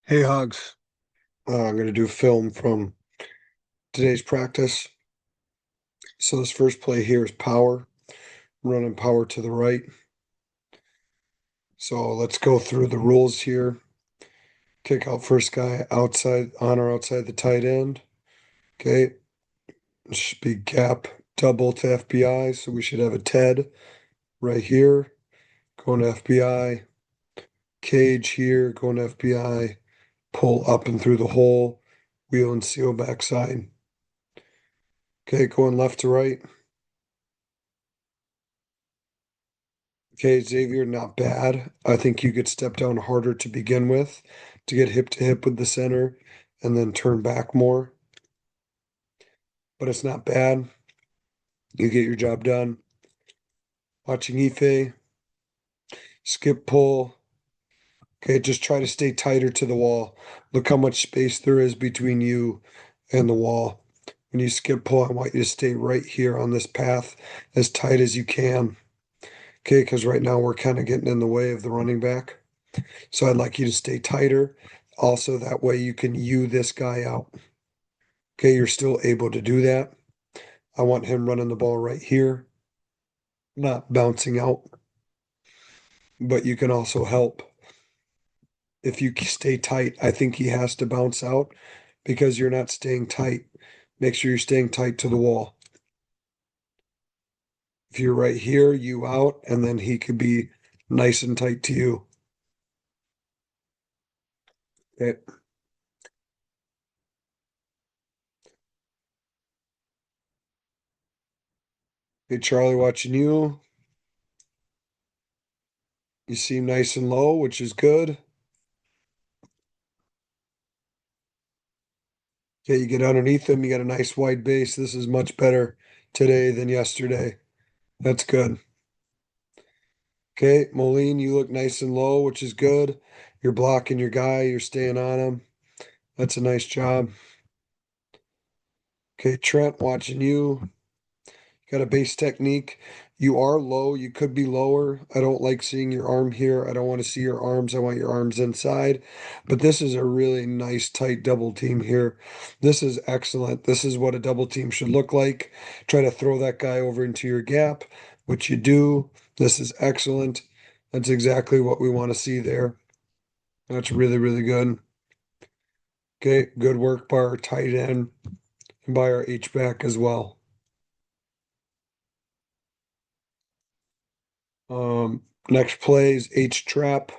Hey, Hugs. I'm going to do film from today's practice. So this first play here is power, running power to the right. So let's go through the rules here. Kick out first guy outside, on or outside the tight end. Okay. It should be gap double to FBI. So we should have a Ted right here. Going to FBI. Cage here, going to FBI. Pull up and through the hole. Wheel and seal backside. Okay, going left to right. Okay, Xavier, not bad. I think you could step down harder to begin with to get hip to hip with the center and then turn back more. But it's not bad. You get your job done. Watching Ife, skip pull. Okay, just try to stay tighter to the wall. Look how much space there is between you and the wall. When you skip pull, I want you to stay right here on this path as tight as you can. Okay, because right now we're kind of getting in the way of the running back. So I'd like you to stay tighter. Also, that way you can U this guy out. Okay, you're still able to do that. I want him running the ball right here, not bouncing out. But you can also help if you stay tight. I think he has to bounce out because you're not staying tight. Make sure you're staying tight to the wall. If you're right here, you out, and then he could be nice and tight to you. Okay. Hey, Charlie, watching you. You seem nice and low, which is good. Okay, you get underneath him, you got a nice wide base. This is much better today than yesterday. That's good. Okay, Moline, you look nice and low, which is good. You're blocking your guy, you're staying on him. That's a nice job. Okay, Trent, watching you. Got a base technique. You are low. You could be lower. I don't like seeing your arm here. I don't want to see your arms. I want your arms inside. But this is a really nice, tight double team here. This is excellent. This is what a double team should look like. Try to throw that guy over into your gap, which you do. This is excellent. That's exactly what we want to see there. That's really, really good. Okay, good work by our tight end and by our H-back as well. Next play is H trap.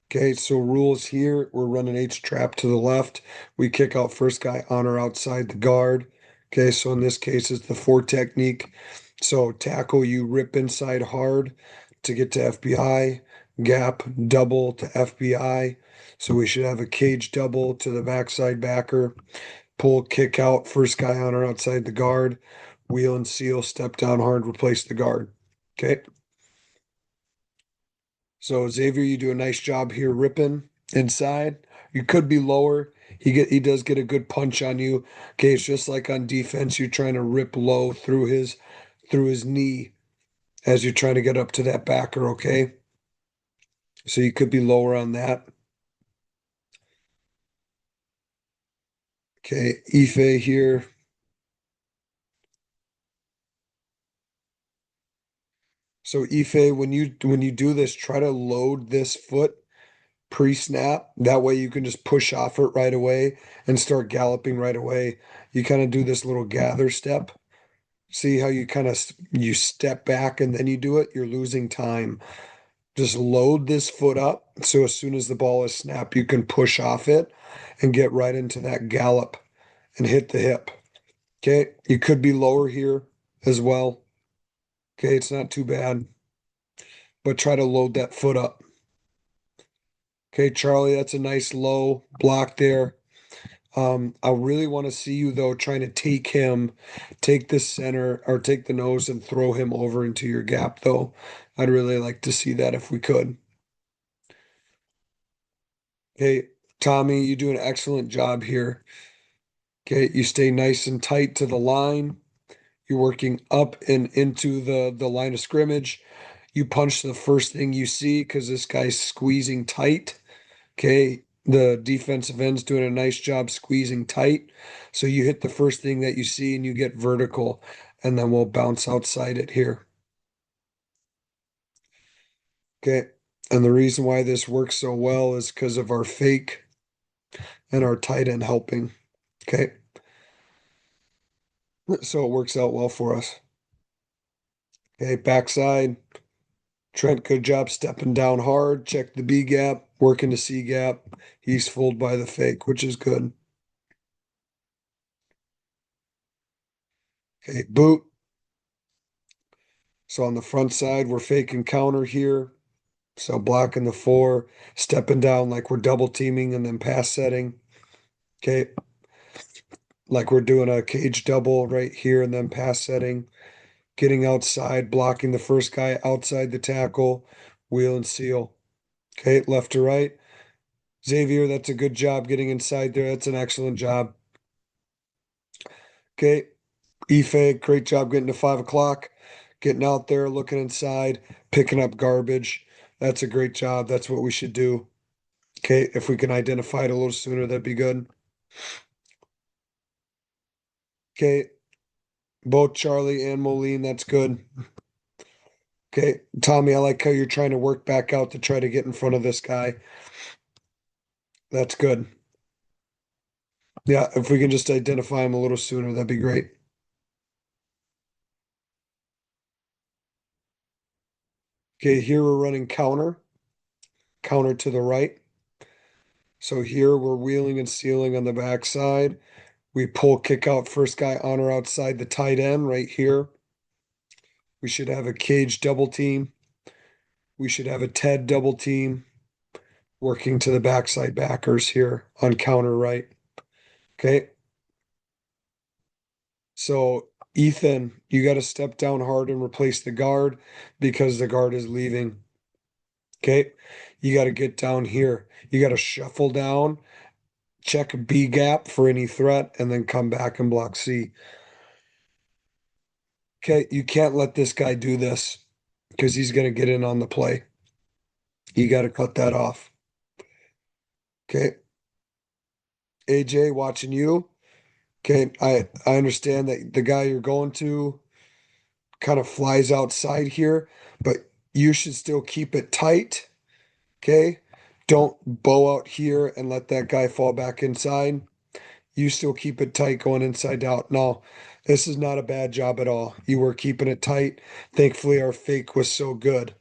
Okay, so rules here, we're running H trap to the left. We kick out first guy on or outside the guard. Okay, so in this case, it's the four technique. So tackle, you rip inside hard to get to FBI, gap double to FBI. So we should have a cage double to the backside backer, pull, kick out, first guy on or outside the guard, wheel and seal, step down hard, replace the guard. Okay. So Xavier, you do a nice job here ripping inside. You could be lower. He does get a good punch on you. Okay, it's just like on defense, you're trying to rip low through his knee as you're trying to get up to that backer, okay? So you could be lower on that. Okay, Ife here. So Ife, when you do this, try to load this foot pre-snap. That way you can just push off it right away and start galloping right away. You kind of do this little gather step. See how you kind of you step back and then you do it? You're losing time. Just load this foot up so as soon as the ball is snapped, you can push off it and get right into that gallop and hit the hip. Okay, you could be lower here as well. Okay, it's not too bad, but try to load that foot up. Okay, Charlie, that's a nice low block there. I really want to see you though trying to take the center or take the nose and throw him over into your gap though. I'd really like to see that if we could. Okay, Tommy, you do an excellent job here. Okay, you stay nice and tight to the line. You're working up and into the line of scrimmage. You punch the first thing you see because this guy's squeezing tight. Okay, The defensive end's doing a nice job squeezing tight. So you hit the first thing that you see and you get vertical, and then we'll bounce outside it here. Okay. And the reason why this works so well is because of our fake and our tight end helping. Okay. So it works out well for us. Okay. Backside. Trent, good job stepping down hard. Check the B gap, working the C gap. He's fooled by the fake, which is good. Okay. Boot. So on the front side, we're faking counter here. So blocking the four, stepping down like we're double teaming and then pass setting. Okay. Like we're doing a cage double right here and then pass setting. Getting outside, blocking the first guy outside the tackle, wheel and seal. Okay. Left to right. Xavier, that's a good job getting inside there. That's an excellent job. Okay. E-fake, great job getting to 5 o'clock. Getting out there, looking inside, picking up garbage. That's a great job. That's what we should do. Okay, if we can identify it a little sooner, that'd be good. Okay, both Charlie and Moline, that's good. Okay, Tommy, I like how you're trying to work back out to try to get in front of this guy. That's good. Yeah, if we can just identify him a little sooner, that'd be great. Okay, here we're running counter, counter to the right. So here we're wheeling and sealing on the backside. We pull kick out first guy on or outside the tight end right here. We should have a cage double team. We should have a Ted double team working to the backside backers here on counter right. Okay. So Ethan, you got to step down hard and replace the guard because the guard is leaving. Okay. You got to get down here. You got to shuffle down, check B gap for any threat, and then come back and block C. Okay. You can't let this guy do this because he's going to get in on the play. You got to cut that off. Okay. AJ, watching you. Okay. I understand that the guy you're going to kind of flies outside here, but you should still keep it tight. Okay. Don't bow out here and let that guy fall back inside. You still keep it tight going inside out. No, this is not a bad job at all. You were keeping it tight. Thankfully, our fake was so good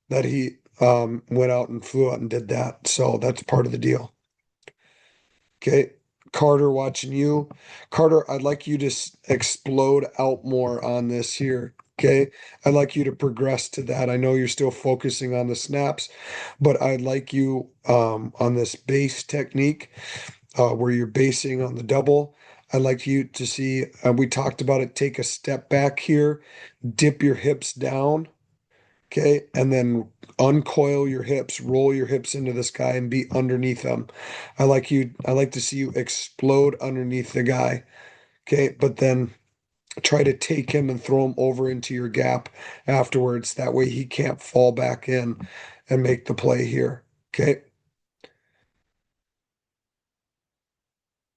that he went out and flew out and did that. So that's part of the deal. Okay. Carter, watching you. Carter, I'd like you to explode out more on this here. Okay. I'd like you to progress to that. I know you're still focusing on the snaps, but I'd like you on this base technique where you're basing on the double. I'd like you to see, we talked about it, take a step back here, dip your hips down. Okay. And then uncoil your hips, roll your hips into this guy and be underneath him. I like to see you explode underneath the guy. Okay. But then try to take him and throw him over into your gap afterwards. That way he can't fall back in and make the play here. Okay.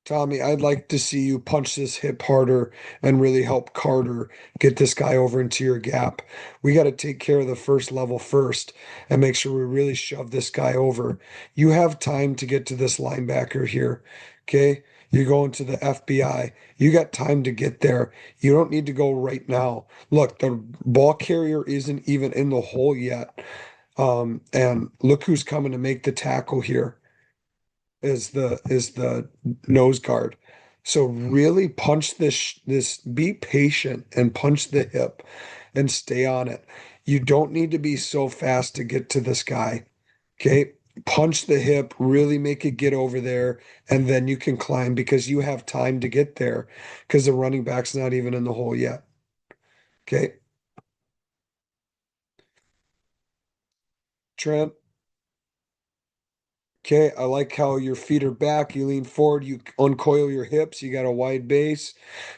Tommy, I'd like to see you punch this hip harder and really help Carter get this guy over into your gap. We got to take care of the first level first and make sure we really shove this guy over. You have time to get to this linebacker here. Okay. You're going to the FBI. You got time to get there. You don't need to go right now. Look, the ball carrier isn't even in the hole yet. And look who's coming to make the tackle here is the nose guard. So really punch this be patient and punch the hip and stay on it. You don't need to be so fast to get to this guy. Okay? Punch the hip, really make it get over there, and then you can climb because you have time to get there because the running back's not even in the hole yet. Okay? Trent. Okay, I like how your feet are back. You lean forward, you uncoil your hips, you got a wide base.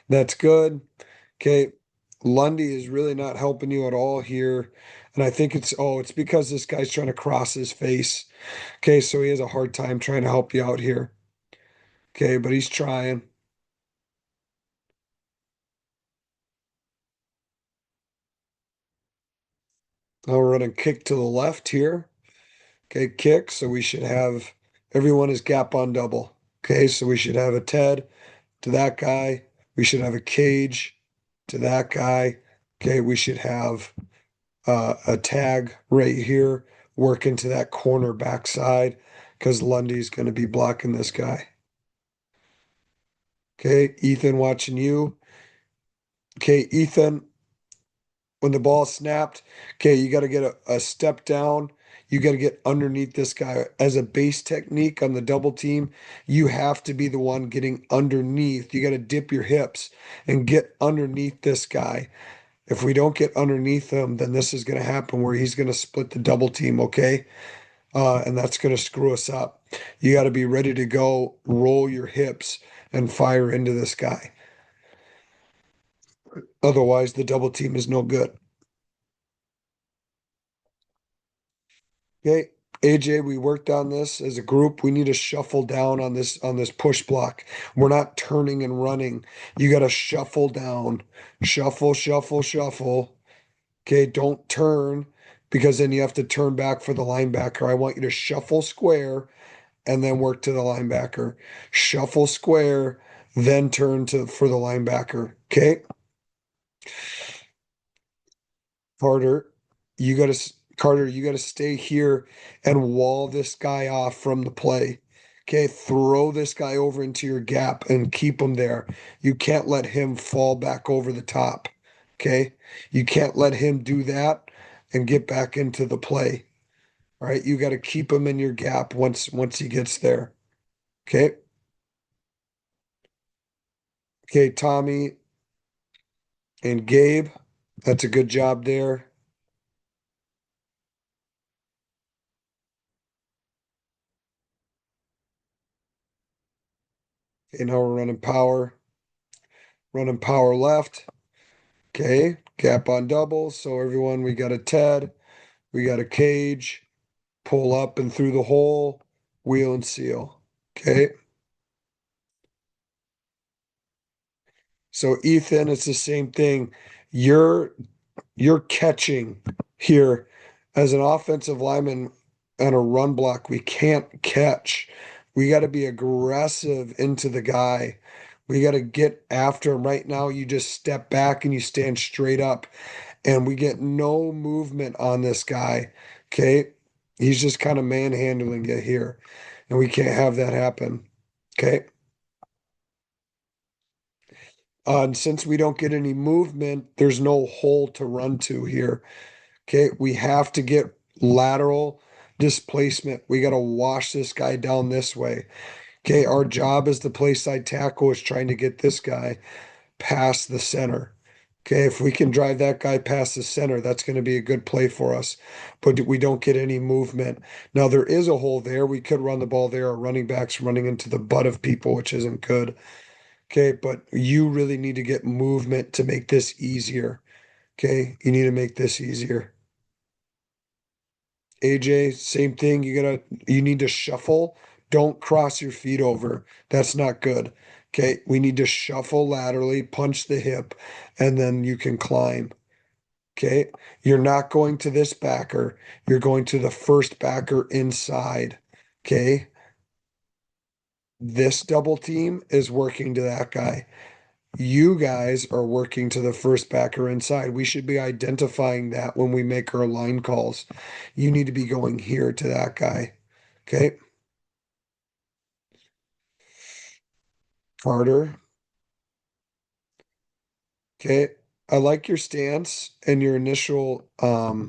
That's good. Okay, Lundy is really not helping you at all here. And I think it's because this guy's trying to cross his face. Okay, so he has a hard time trying to help you out here. Okay, but he's trying. Now we're running kick to the left here. Okay, kick. So we should have everyone is gap on double. Okay, so we should have a Ted to that guy. We should have a Cage to that guy. Okay, we should have a tag right here working to that corner backside because Lundy's going to be blocking this guy. Okay, Ethan watching you. Okay, Ethan, when the ball snapped, okay, you got to get a step down. You got to get underneath this guy. As a base technique on the double team, you have to be the one getting underneath. You got to dip your hips and get underneath this guy. If we don't get underneath him, then this is going to happen where he's going to split the double team, okay? And that's going to screw us up. You got to be ready to go, roll your hips, and fire into this guy. Otherwise, the double team is no good. Okay, AJ, we worked on this as a group. We need to shuffle down on this push block. We're not turning and running. You got to shuffle down. Shuffle, shuffle, shuffle. Okay, don't turn because then you have to turn back for the linebacker. I want you to shuffle square and then work to the linebacker. Shuffle square, then turn to for the linebacker. Okay? Carter, you got to stay here and wall this guy off from the play. Okay, throw this guy over into your gap and keep him there. You can't let him fall back over the top. Okay? You can't let him do that and get back into the play. All right, you got to keep him in your gap once he gets there. Okay? Okay, Tommy and Gabe, that's a good job there. Okay, now we're running power left. Okay, gap on double. So everyone, we got a Ted, we got a Cage, pull up and through the hole, wheel and seal. Okay, so Ethan, it's the same thing. You're you're catching here as an offensive lineman on a run block. We can't catch. We got to be aggressive into the guy. We got to get after him right now. You just step back and you stand straight up, and we get no movement on this guy. Okay. He's just kind of manhandling it here, and we can't have that happen. Okay. And since we don't get any movement, there's no hole to run to here. Okay, we have to get lateral displacement. We got to wash this guy down this way. Okay, our job as the play side tackle is trying to get this guy past the center. Okay, if we can drive that guy past the center, that's going to be a good play for us. But we don't get any movement. Now, there is a hole there. We could run the ball there. Our running backs running into the butt of people, which isn't good. Okay, but you really need to get movement to make this easier. Okay, you need to make this easier. AJ, same thing. You need to shuffle. Don't cross your feet over. That's not good. Okay, we need to shuffle laterally, punch the hip, and then you can climb. Okay, you're not going to this backer. You're going to the first backer inside. Okay, this double team is working to that guy. You guys are working to the first backer inside. We should be identifying that when we make our line calls. You need to be going here to that guy. Okay. Carter. Okay. I like your stance and your initial, I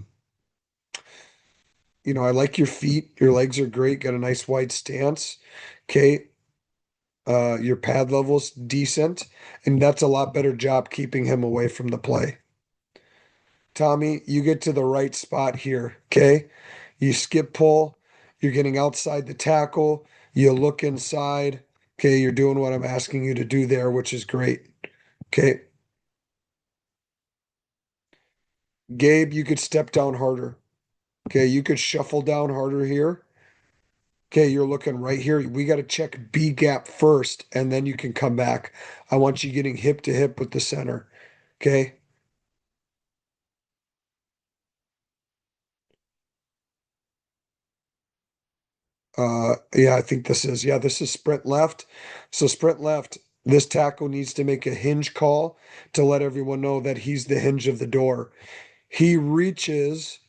like your feet. Your legs are great. Got a nice wide stance. Okay. Your pad level's decent, and that's a lot better job keeping him away from the play. Tommy, you get to the right spot here, okay? You skip pull, you're getting outside the tackle, you look inside, okay? You're doing what I'm asking you to do there, which is great, okay? Gabe, you could step down harder. Okay, you could shuffle down harder here. Okay, you're looking right here. We got to check B gap first, and then you can come back. I want you getting hip to hip with the center. Okay. Yeah, I think this is sprint left. So sprint left, this tackle needs to make a hinge call to let everyone know that he's the hinge of the door. He reaches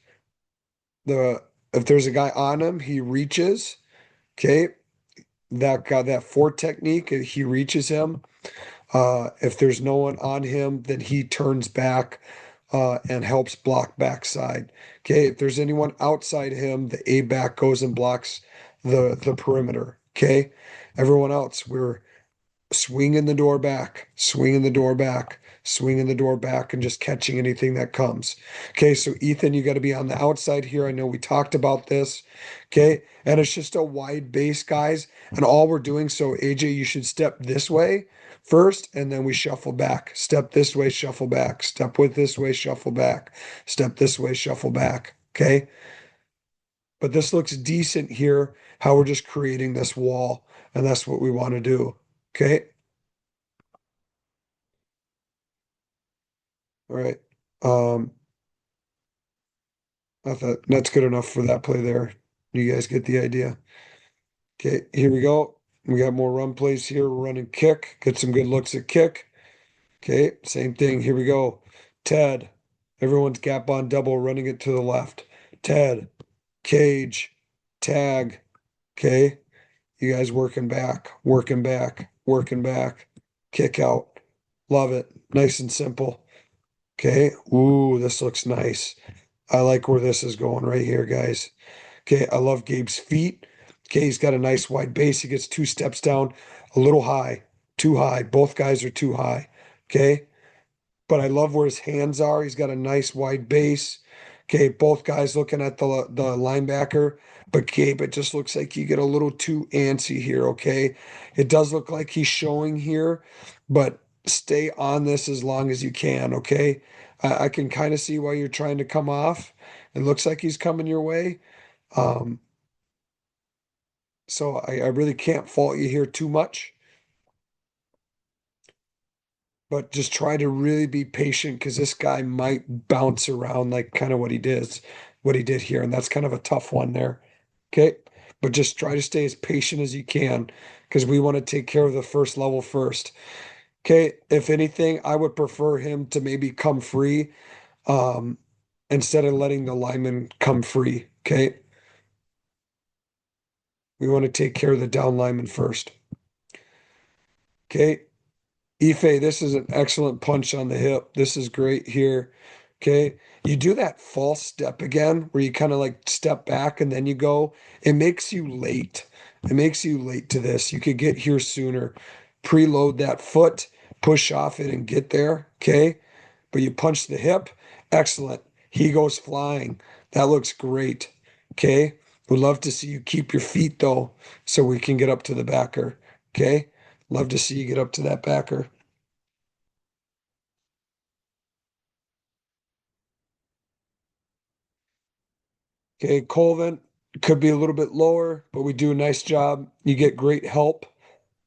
the, if there's a guy on him, he reaches. Okay. That guy, that four technique, he reaches him. If there's no one on him, then he turns back and helps block backside. Okay, if there's anyone outside him, the A back goes and blocks the perimeter. Okay, everyone else, we're swinging the door back, swinging the door back, swinging the door back, and just catching anything that comes. Okay, so Ethan, you got to be on the outside here. I know we talked about this. Okay, and it's just a wide base, guys. And all we're doing, so AJ, you should step this way first, and then we shuffle back. Step this way, shuffle back. Step with this way, shuffle back. Step this way, shuffle back. Okay, but this looks decent here, how we're just creating this wall, and that's what we want to do. Okay. All right. Um, I thought that's good enough for that play there. You guys get the idea. Okay, here we go. We got more run plays here. We're running kick. Get some good looks at kick. Okay, same thing. Here we go. Ted. Everyone's gap on double, running it to the left. Ted. Cage. Tag. Okay. You guys working back, working back, working back. Kick out. Love it. Nice and simple. Okay. Ooh, this looks nice. I like where this is going right here, guys. Okay, I love Gabe's feet. Okay, he's got a nice wide base. He gets two steps down, a little high, too high. Both guys are too high. Okay, but I love where his hands are. He's got a nice wide base. Okay, both guys looking at the linebacker, but Gabe, it just looks like you get a little too antsy here. Okay, it does look like he's showing here, but stay on this as long as you can. Okay, I can kind of see why you're trying to come off. It looks like he's coming your way. Um, so I really can't fault you here too much, but just try to really be patient because this guy might bounce around like kind of what he did here. And that's kind of a tough one there. Okay. But just try to stay as patient as you can because we want to take care of the first level first. Okay. If anything, I would prefer him to maybe come free um, instead of letting the lineman come free. Okay. We want to take care of the down lineman first. Okay. Ife, this is an excellent punch on the hip. This is great here. Okay. You do that false step again where you kind of like step back and then you go. It makes you late. It makes you late to this. You could get here sooner. Preload that foot, push off it and get there. Okay. But you punch the hip. Excellent. He goes flying. That looks great. Okay. Would love to see you keep your feet though, so we can get up to the backer. Okay. Love to see you get up to that backer. Okay, Colvin could be a little bit lower, but we do a nice job. You get great help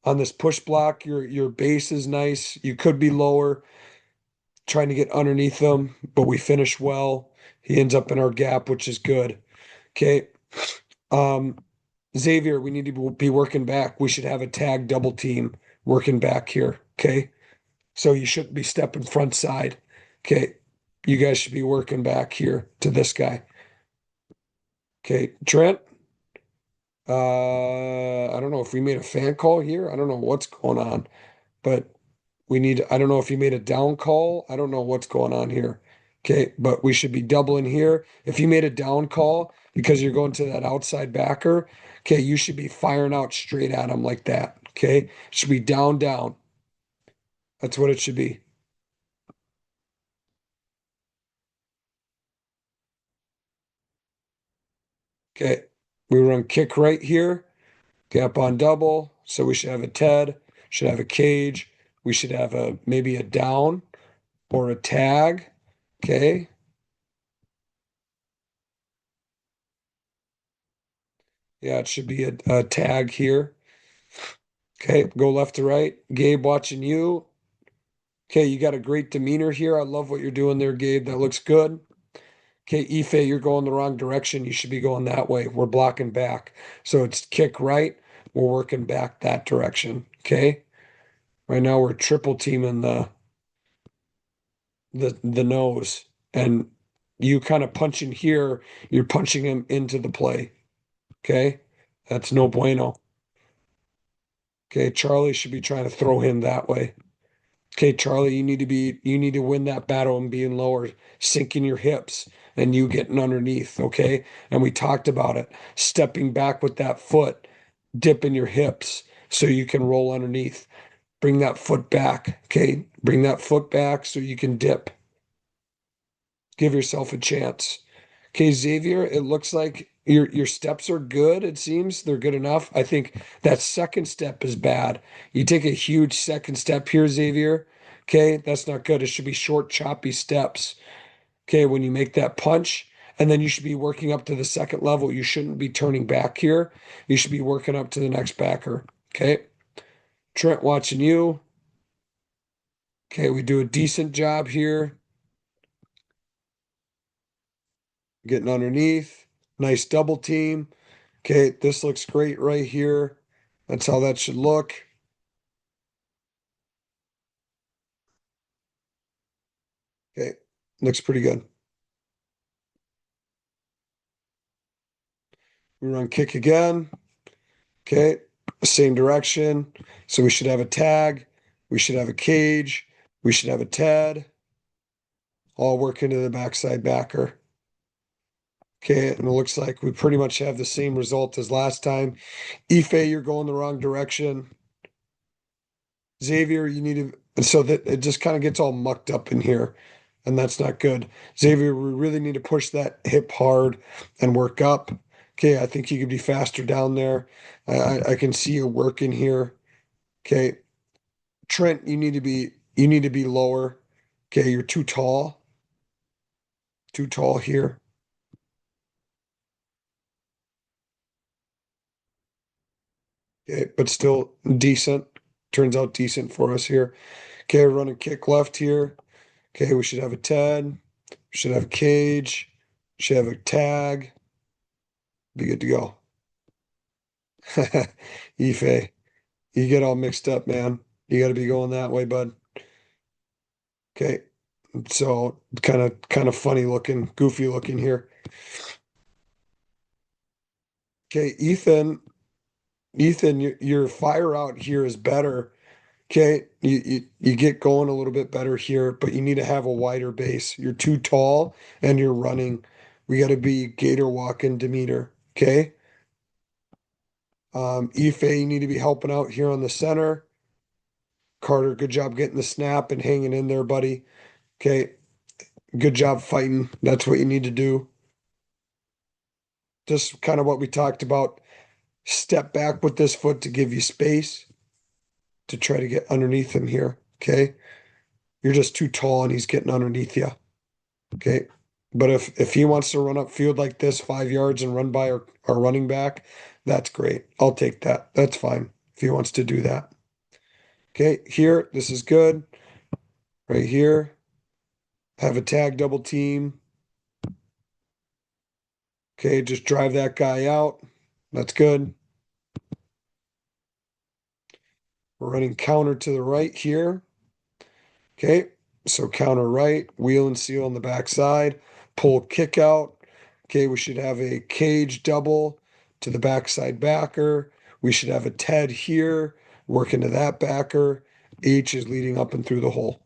on this push block. Your base is nice. You could be lower, trying to get underneath them, but we finish well. He ends up in our gap, which is good. Okay. Um, Xavier, we need to be working back. We should have a tag double team working back here. Okay. So you shouldn't be stepping front side. Okay. You guys should be working back here to this guy. Okay. Trent. I don't know if we made a fan call here. I don't know what's going on, but I don't know if you made a down call. I don't know what's going on here. Okay, but we should be doubling here. If you made a down call because you're going to that outside backer, okay, you should be firing out straight at him like that. Okay, it should be down, down. That's what it should be. Okay, we run kick right here, gap on double. So we should have a Ted, should have a cage. We should have a maybe a down or a tag. Okay. Yeah, it should be a tag here. Okay, go left to right. Gabe watching you. Okay, you got a great demeanor here. I love what you're doing there, Gabe. That looks good. Okay, Ife, you're going the wrong direction. You should be going that way. We're blocking back. So it's kick right. We're working back that direction. Okay. Right now we're triple teaming the nose. And you kind of punching here, you're punching him into the play. Okay. That's no bueno. Okay, Charlie should be trying to throw him that way. Okay, Charlie, you need to win that battle and being lower, sinking your hips and you getting underneath, okay? And we talked about it. Stepping back with that foot, dipping your hips so you can roll underneath. Bring that foot back, okay? Bring that foot back so you can dip. Give yourself a chance. Okay, Xavier, it looks like your steps are good, it seems. They're good enough. I think that second step is bad. You take a huge second step here, Xavier. Okay, that's not good. It should be short, choppy steps. Okay, when you make that punch, and then you should be working up to the second level. You shouldn't be turning back here. You should be working up to the next backer. Okay, Trent watching you. Okay, we do a decent job here. Getting underneath. Nice double team. Okay, this looks great right here. That's how that should look. Okay, looks pretty good. We run kick again. Okay, same direction. So we should have a tag. We should have a cage. We should have a Ted. All work into the backside backer. Okay, and it looks like we pretty much have the same result as last time. Ife, you're going the wrong direction. Xavier, you need to, so that it just kind of gets all mucked up in here, and that's not good. Xavier, we really need to push that hip hard and work up. Okay, I think you could be faster down there. I can see you working here. Okay, Trent, you need to be lower. Okay, you're too tall here. Okay, but still decent. Turns out decent for us here. Okay, running kick left here. Okay, we should have a Ted. We should have a cage. Should have a tag. Be good to go. Ife, you get all mixed up, man. You got to be going that way, bud. Okay. So kind of funny looking, goofy looking here. Okay, Ethan, your fire out here is better. Okay, you get going a little bit better here, but you need to have a wider base. You're too tall and you're running. We got to be gator walking Demeter. Okay. Ife, you need to be helping out here on the center. Carter, good job getting the snap and hanging in there, buddy. Okay, good job fighting. That's what you need to do. Just kind of what we talked about. Step back with this foot to give you space to try to get underneath him here. Okay, you're just too tall and he's getting underneath you. Okay, but if he wants to run up field like this 5 yards and run by our running back, that's great. I'll take that. That's fine if he wants to do that. Okay, here, this is good. Right here, have a tag double team. Okay, just drive that guy out. That's good. We're running counter to the right here. Okay, so counter right, wheel and seal on the backside, pull kick out. Okay, we should have a cage double to the backside backer. We should have a Ted here, work into that backer. H is leading up and through the hole.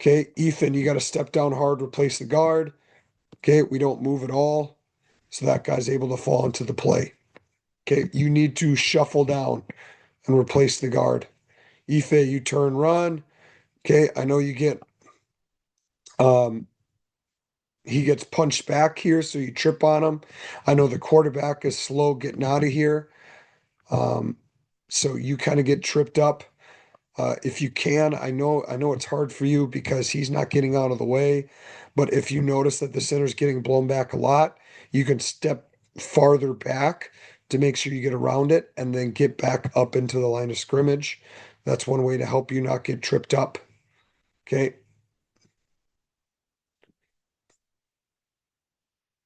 Okay, Ethan, you got to step down hard, replace the guard. Okay, we don't move at all. So that guy's able to fall into the play. Okay, you need to shuffle down and replace the guard. Ife, you turn run. Okay, I know you get um he gets punched back here, so you trip on him. I know the quarterback is slow getting out of here. Um, so you kind of get tripped up. If you can, I know it's hard for you because he's not getting out of the way. But if you notice that the center's getting blown back a lot, you can step farther back to make sure you get around it and then get back up into the line of scrimmage. That's one way to help you not get tripped up. Okay.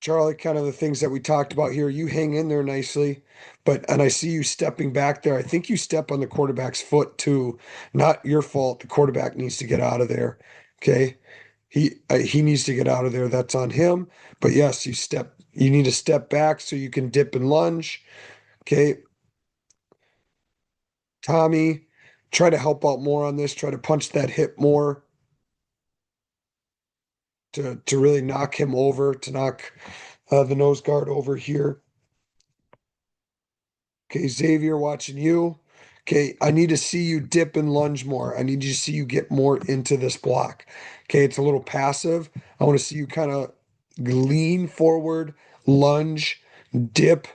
Charlie, kind of the things that we talked about here, you hang in there nicely, and I see you stepping back there. I think you step on the quarterback's foot too. Not your fault. The quarterback needs to get out of there. Okay. He needs to get out of there. That's on him. But yes, you need to step back so you can dip and lunge. Okay. Tommy, try to help out more on this. Try to punch that hip more to really knock him over, to knock the nose guard over here. Okay, Xavier, watching you. Okay, I need to see you dip and lunge more. I need to see you get more into this block. Okay, it's a little passive. I want to see you kind of lean forward, lunge, dip,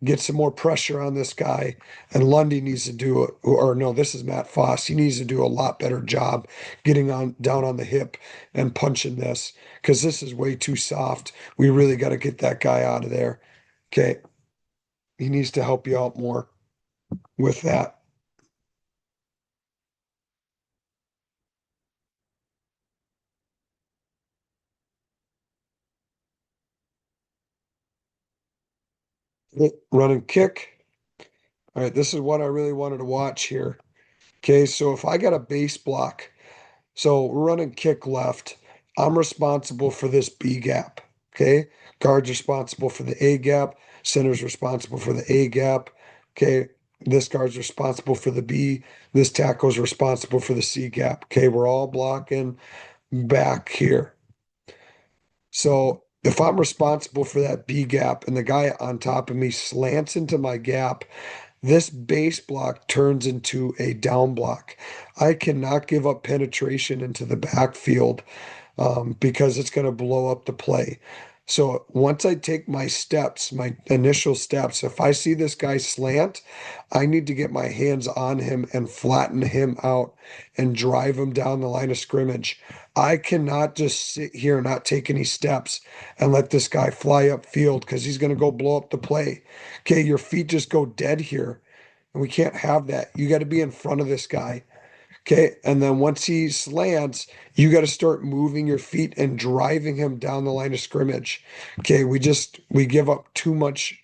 get some more pressure on this guy. And Lundy needs to do it, or no, this is Matt Foss. He needs to do a lot better job getting on down on the hip and punching this because this is way too soft. We really got to get that guy out of there. Okay, he needs to help you out more with that. Run and kick. All right, this is what I really wanted to watch here. Okay, so if I got a base block, so we're running kick left, I'm responsible for this B gap. Okay, guard's responsible for the A gap, center's responsible for the A gap. Okay, this guard's responsible for the B, this tackle's responsible for the C gap. Okay, we're all blocking back here. So if I'm responsible for that B gap and the guy on top of me slants into my gap, this base block turns into a down block. I cannot give up penetration into the backfield because it's going to blow up the play. So once I take my steps, my initial steps, if I see this guy slant, I need to get my hands on him and flatten him out and drive him down the line of scrimmage. I cannot just sit here and not take any steps and let this guy fly upfield because he's going to go blow up the play. Okay, your feet just go dead here. And we can't have that. You got to be in front of this guy. Okay. And then once he slants, you got to start moving your feet and driving him down the line of scrimmage. Okay. We give up too much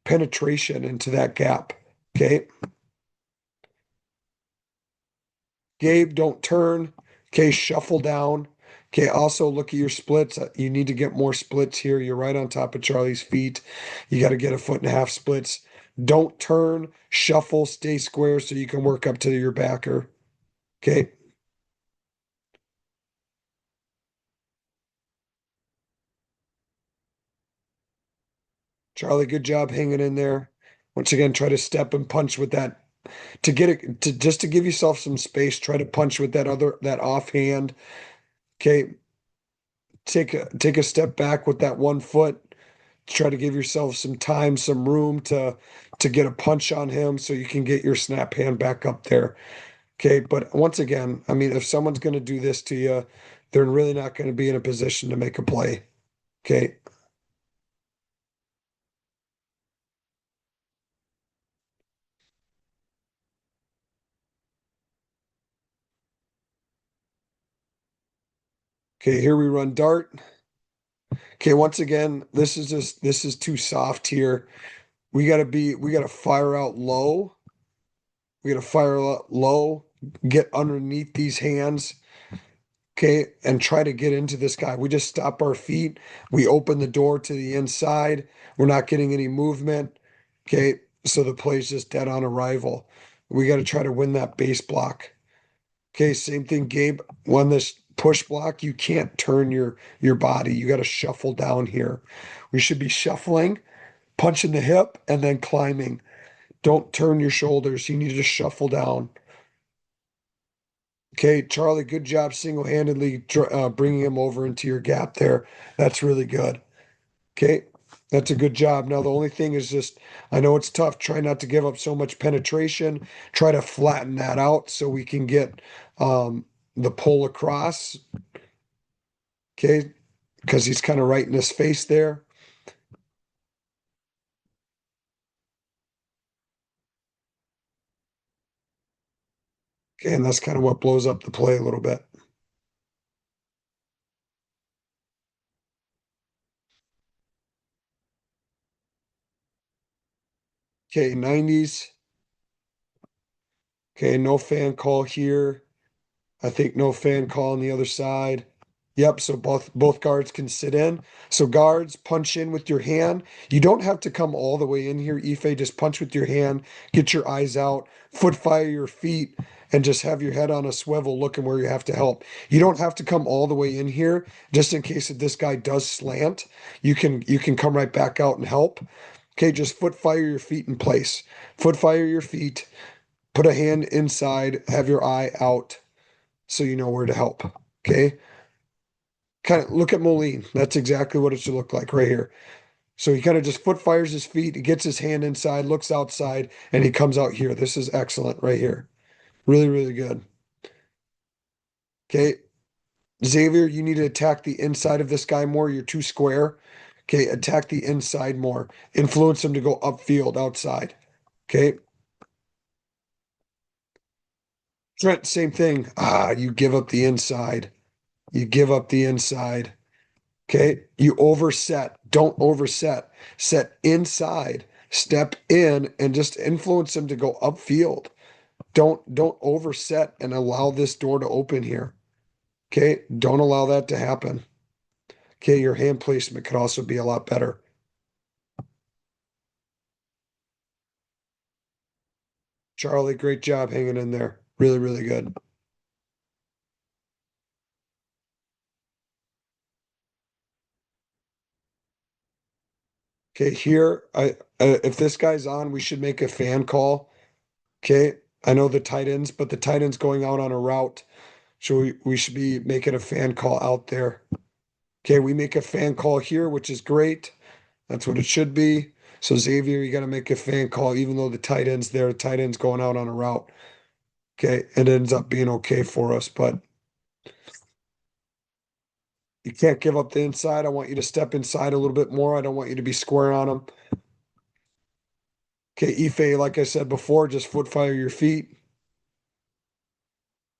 penetration into that gap. Okay. Gabe, don't turn. Okay. Shuffle down. Okay. Also look at your splits. You need to get more splits here. You're right on top of Charlie's feet. You got to get a foot and a half splits. Don't turn, shuffle, stay square so you can work up to your backer. Okay. Charlie, good job hanging in there. Once again, try to step and punch with that to get it to just to give yourself some space. Try to punch with that offhand. Okay. Take a step back with that one foot. Try to give yourself some time, some room to get a punch on him so you can get your snap hand back up there. Okay. But once again, I mean, if someone's going to do this to you, they're really not going to be in a position to make a play. Okay. Okay, here we run dart. Okay, once again, this is too soft here. We gotta fire out low. We gotta fire out low, get underneath these hands, okay, and try to get into this guy. We just stop our feet. We open the door to the inside. We're not getting any movement. Okay, so the play's just dead on arrival. We got to try to win that base block. Okay, same thing, Gabe. When this push block, you can't turn your body. You got to shuffle down here. We should be shuffling, punching the hip, and then climbing. Don't turn your shoulders. You need to shuffle down. Okay, Charlie, good job single-handedly bringing him over into your gap there. That's really good. Okay, that's a good job. Now, the only thing is just, I know it's tough. Try not to give up so much penetration. Try to flatten that out so we can get the pull across. Okay, because he's kind of right in his face there. Okay, and that's kind of what blows up the play a little bit. Okay, 90s. Okay, no fan call here. I think no fan call on the other side. Yep, so both guards can sit in. So guards punch in with your hand. You don't have to come all the way in here, Ife. Just punch with your hand, get your eyes out, foot fire your feet, and just have your head on a swivel looking where you have to help. You don't have to come all the way in here, just in case if this guy does slant, you can come right back out and help. Okay, just foot fire your feet in place. Foot fire your feet, put a hand inside, have your eye out so you know where to help. Okay. Kind of look at Moline. That's exactly what it should look like right here. So he kind of just foot fires his feet, he gets his hand inside, looks outside, and he comes out here. This is excellent right here. Really, really good. Okay. Xavier, you need to attack the inside of this guy more. You're too square. Okay. Attack the inside more. Influence him to go upfield, outside. Okay. Trent, same thing. Ah, you give up the inside. You give up the inside. Okay. You overset. Don't overset. Set inside. Step in and just influence them to go upfield. Don't overset and allow this door to open here. Okay. Don't allow that to happen. Okay. Your hand placement could also be a lot better. Charlie, great job hanging in there. Really, really good. Okay. Here, if this guy's on, we should make a fan call. Okay. I know the tight ends, but the tight end's going out on a route. So we should be making a fan call out there. Okay, we make a fan call here, which is great. That's what it should be. So Xavier, you got to make a fan call, even though the tight end's there. Tight end's going out on a route. Okay, it ends up being okay for us, but you can't give up the inside. I want you to step inside a little bit more. I don't want you to be square on them. Okay, Ife, like I said before, just foot fire your feet.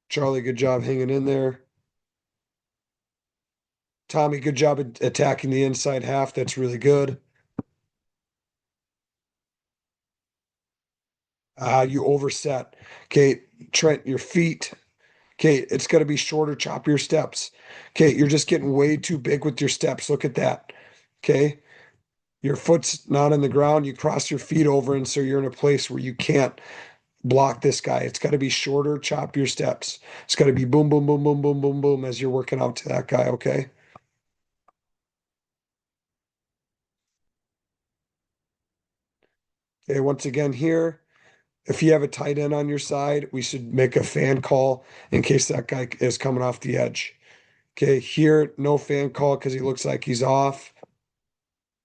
Charlie, good job hanging in there. Tommy, good job attacking the inside half. That's really good. You overset. Okay, Trent, your feet. Okay, it's got to be shorter, chop your steps. Okay, you're just getting way too big with your steps. Look at that. Okay, your foot's not on the ground. You cross your feet over, and so you're in a place where you can't block this guy. It's got to be shorter, chop your steps. It's got to be boom, boom, boom, boom, boom, boom, boom as you're working out to that guy. Okay. Okay, once again, here, if you have a tight end on your side, we should make a fan call in case that guy is coming off the edge. Okay, here, no fan call because he looks like he's off.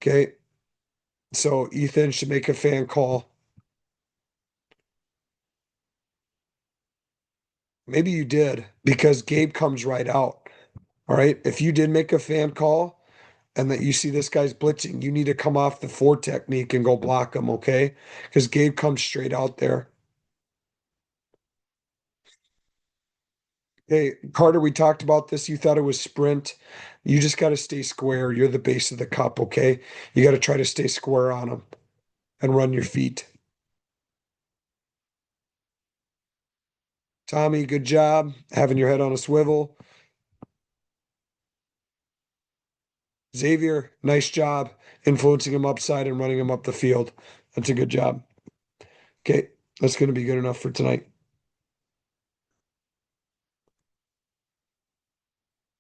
Okay, so Ethan should make a fan call. Maybe you did because Gabe comes right out. All right. If you did make a fan call and that you see this guy's blitzing, you need to come off the four technique and go block him. Okay. Because Gabe comes straight out there. Hey, Carter, we talked about this. You thought it was sprint. You just got to stay square. You're the base of the cup. Okay. You got to try to stay square on him and run your feet. Tommy, good job having your head on a swivel. Xavier, nice job influencing him upside and running him up the field. That's a good job. Okay, that's going to be good enough for tonight.